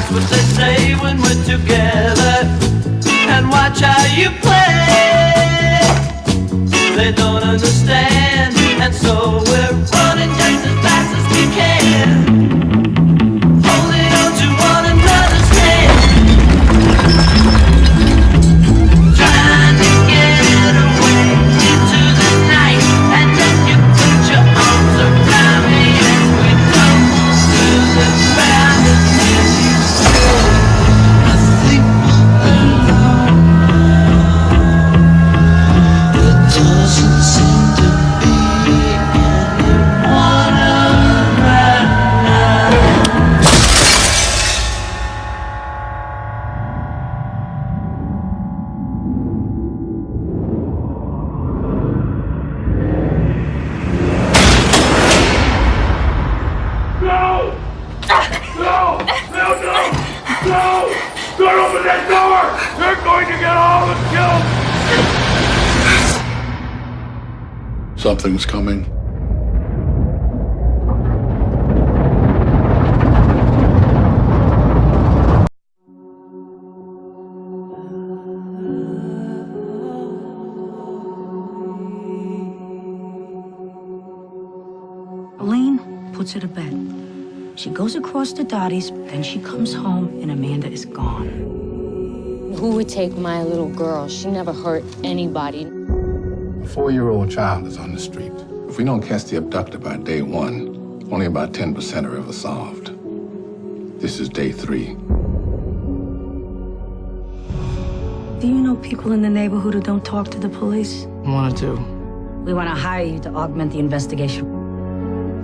That's what they say when we're together. And watch how you play. They don't understand, and so we're running just as fast as we can. Holding on to one another's hand. Trying to get away into the night. And then you put your arms around me as we tumble to the ground. And then you fall asleep alone. There doesn't seem to be anyone around now. No! No! No! No! No! Don't open that door! They're going to get all of us killed! Something's coming. Elaine puts her to bed. She goes across to Dottie's, then she comes home, and Amanda is gone. Who would take my little girl? She never hurt anybody. A 4-year-old child is on the street. If we don't catch the abductor by day 1, only about 10% are ever solved. This is day 3. Do you know people in the neighborhood who don't talk to the police? One or two. We want to hire you to augment the investigation.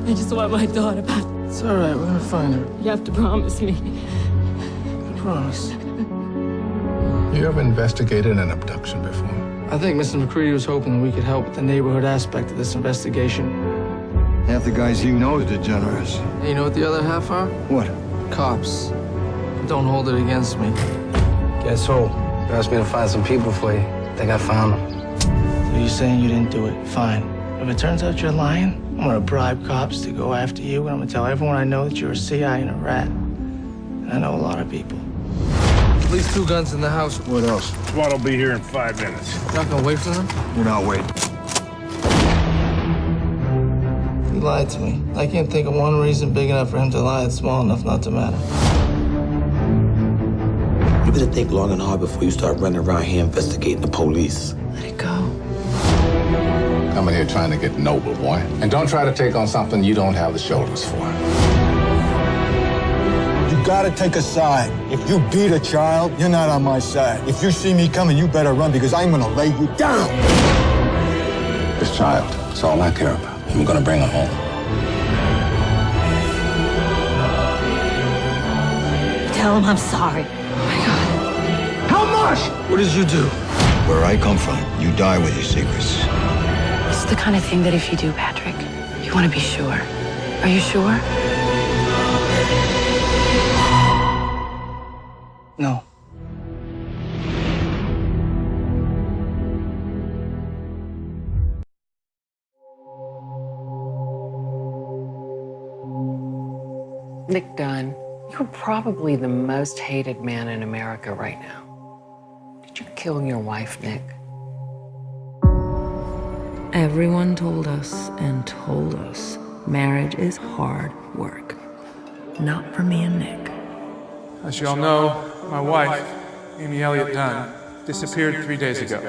I just want my daughter back. It's all right. We're gonna find her. You have to promise me. I promise. You ever investigated an abduction before? I think Mr. McCready was hoping that we could help with the neighborhood aspect of this investigation. Half the guys you know are degenerates. And you know what the other half are? What? Cops. Don't hold it against me. Guess who? You asked me to find some people for you. I think I found them. So you're saying you didn't do it? Fine. If it turns out you're lying, I'm gonna bribe cops to go after you, and I'm gonna tell everyone I know that you're a CI and a rat. And I know a lot of people. At least 2 guns in the house. What else? SWAT will be here in 5 minutes. You're not gonna wait for them? We're not waiting. He lied to me. I can't think of one reason big enough for him to lie that's small enough not to matter. You better think long and hard before you start running around here investigating the police. Let it go. Coming here trying to get noble, boy. And don't try to take on something you don't have the shoulders for. You gotta take a side. If you beat a child, you're not on my side. If you see me coming, you better run because I'm gonna lay you down. This child, that's all I care about. And we're gonna bring her home. Tell him I'm sorry. How much? What did you do? Where I come from, you die with your secrets. It's the kind of thing that if you do, Patrick, you want to be sure. Are you sure? No. Nick Dunn, you're probably the most hated man in America right now. Did you kill your wife, Nick? Everyone told us and told us marriage is hard work. Not for me and Nick. As you all know, my wife, Amy Elliott Dunn, disappeared 3 days ago.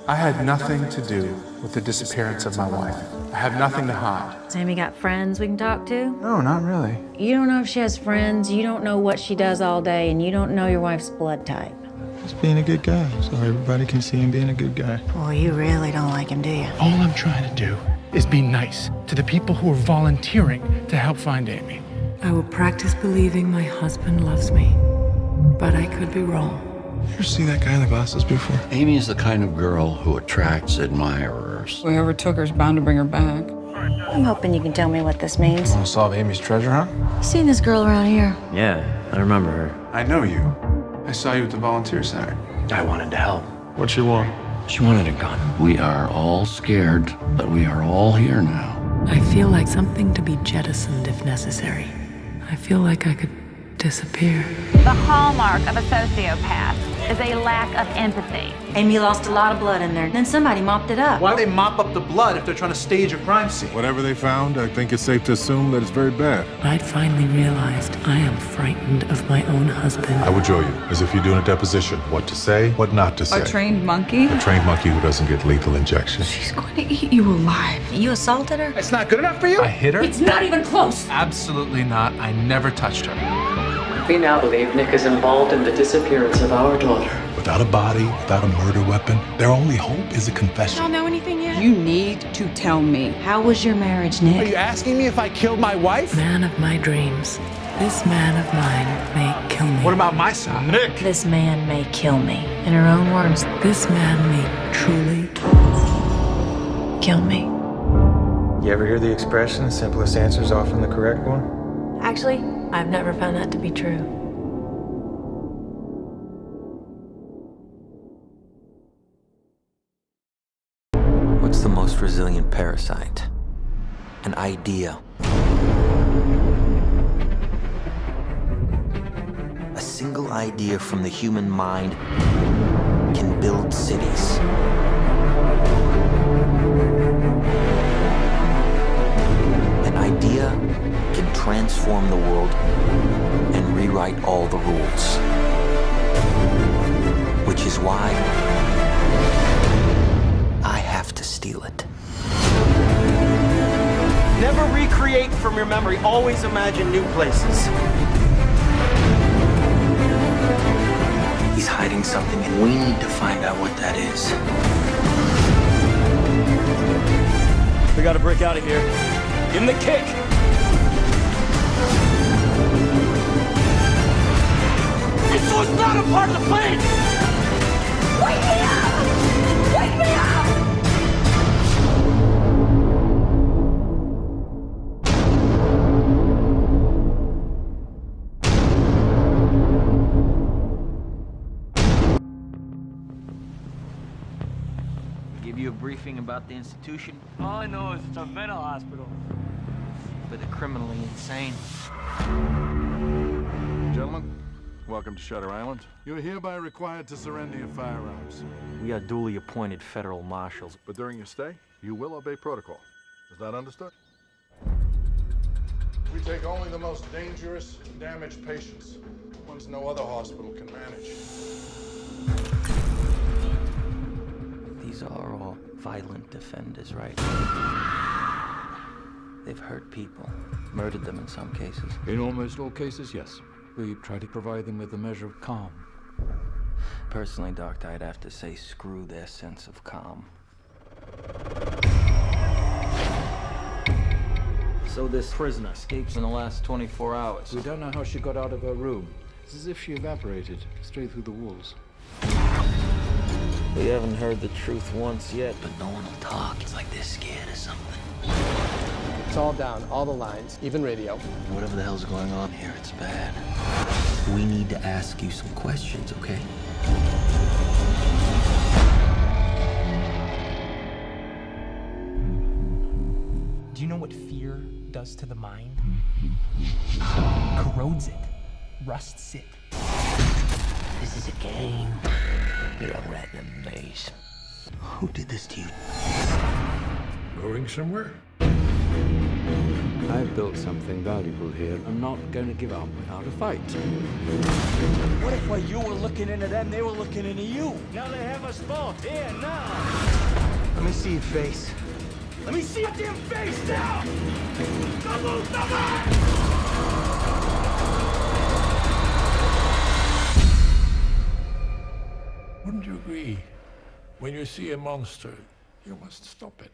I had nothing to do with the disappearance of my wife. I have nothing to hide. Has Amy got friends we can talk to? No, not really. You don't know if she has friends, you don't know what she does all day, and you don't know your wife's blood type. Just being a good guy, so everybody can see him being a good guy. Boy, you really don't like him, do you? All I'm trying to do is be nice to the people who are volunteering to help find Amy. I will practice believing my husband loves me, but I could be wrong. You ever see that guy in the glasses before? Amy is the kind of girl who attracts admirers. Whoever took her is bound to bring her back. I'm hoping you can tell me what this means. Want to solve Amy's treasure hunt? You seen this girl around here? Yeah, I remember her. I know you. I saw you at the volunteer center. I wanted to help. What'd she want? She wanted a gun. We are all scared, but we are all here now. I feel like something to be jettisoned if necessary. I feel like I could disappear. The hallmark of a sociopath is a lack of empathy. Amy lost a lot of blood in there. Then somebody mopped it up. Why would they mop up the blood if they're trying to stage a crime scene? Whatever they found, I think it's safe to assume that it's very bad. I'd finally realized I am frightened of my own husband. I would show you, as if you're doing a deposition, what to say, what not to say. A trained monkey? A trained monkey who doesn't get lethal injections. She's going to eat you alive. You assaulted her? It's not good enough for you? I hit her? It's not even close. Absolutely not. I never touched her. We now believe Nick is involved in the disappearance of our daughter. Without a body, without a murder weapon, their only hope is a confession. Y'all know anything yet? You need to tell me. How was your marriage, Nick? Are you asking me if I killed my wife? Man of my dreams. This man of mine may kill me. What about my son, Nick? This man may kill me. In her own words, This man may truly kill me. You ever hear the expression, the simplest answer is often the correct one? Actually, I've never found that to be true. What's the most resilient parasite? An idea. A single idea from the human mind can build cities. An idea can transform the world and rewrite all the rules. Which is why I have to steal it. Never recreate from your memory. Always imagine new places. He's hiding something, and we need to find out what that is. We gotta break out of here. Give him the kick. This was not a part of the plan! Wake me up! Wake me up! Give you a briefing about the institution? All I know is it's a mental hospital. For the criminally insane. Gentlemen, welcome to Shutter Island. You are hereby required to surrender your firearms. We are duly appointed federal marshals. But during your stay, you will obey protocol. Is that understood? We take only the most dangerous and damaged patients, ones no other hospital can manage. These are all violent offenders, right? They've hurt people, murdered them in some cases. In almost all cases, yes. We try to provide them with a measure of calm. Personally, Doctor, I'd have to say screw their sense of calm. So this prisoner escapes in the last 24 hours. We don't know how she got out of her room. It's as if she evaporated straight through the walls. We haven't heard the truth once yet, but no one will talk. It's like they're scared of something. It's all down, all the lines, even radio. Whatever the hell's going on here, it's bad. We need to ask you some questions, okay? Do you know what fear does to the mind? Corrodes it, rusts it. This is a game. You're a rat in a maze. Who did this to you? Going somewhere? I've built something valuable here. I'm not going to give up without a fight. What if while you were looking into them, they were looking into you? Now they have us both here now. Let me see your face. Let me see your damn face now! Don't move, don't move! Wouldn't you agree? When you see a monster, you must stop it.